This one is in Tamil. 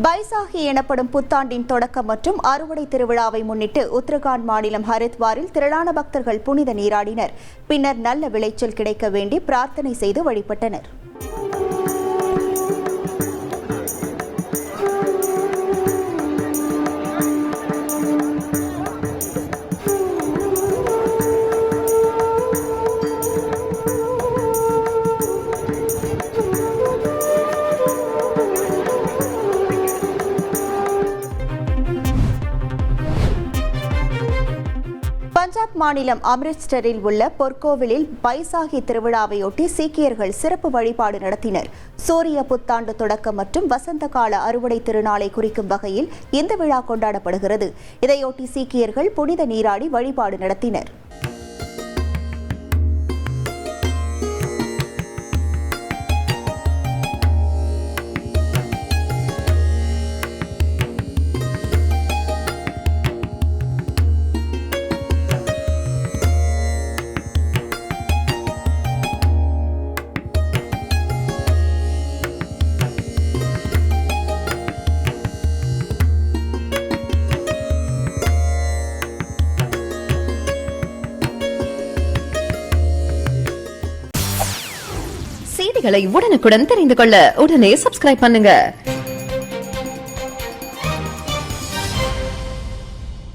பைசாகி எனப்படும் புத்தாண்டின் தொடக்கம் மற்றும் அறுவடை திருவிழாவை முன்னிட்டு உத்தரகாண்ட் மாநிலம் ஹரித்வாரில் திரளான பக்தர்கள் புனித நீராடினர். பின்னர் நல்ல விளைச்சல் கிடைக்க வேண்டி பிரார்த்தனை செய்து வழிபட்டனர். பஞ்சாப் மாநிலம் அம்ரிட்சரில் உள்ள பொற்கோவிலில் பைசாகி திருவிழாவையொட்டி சீக்கியர்கள் சிறப்பு வழிபாடு நடத்தினர். சூரிய புத்தாண்டு தொடக்கம் மற்றும் வசந்த கால அறுவடை திருநாளை குறிக்கும் வகையில் இந்த விழா கொண்டாடப்படுகிறது. இதையொட்டி சீக்கியர்கள் புனித நீராடி வழிபாடு நடத்தினர். செய்திகளை உடனுக்குடன் தெரிந்து கொள்ள உடனே சப்ஸ்கிரைப் பண்ணுங்க.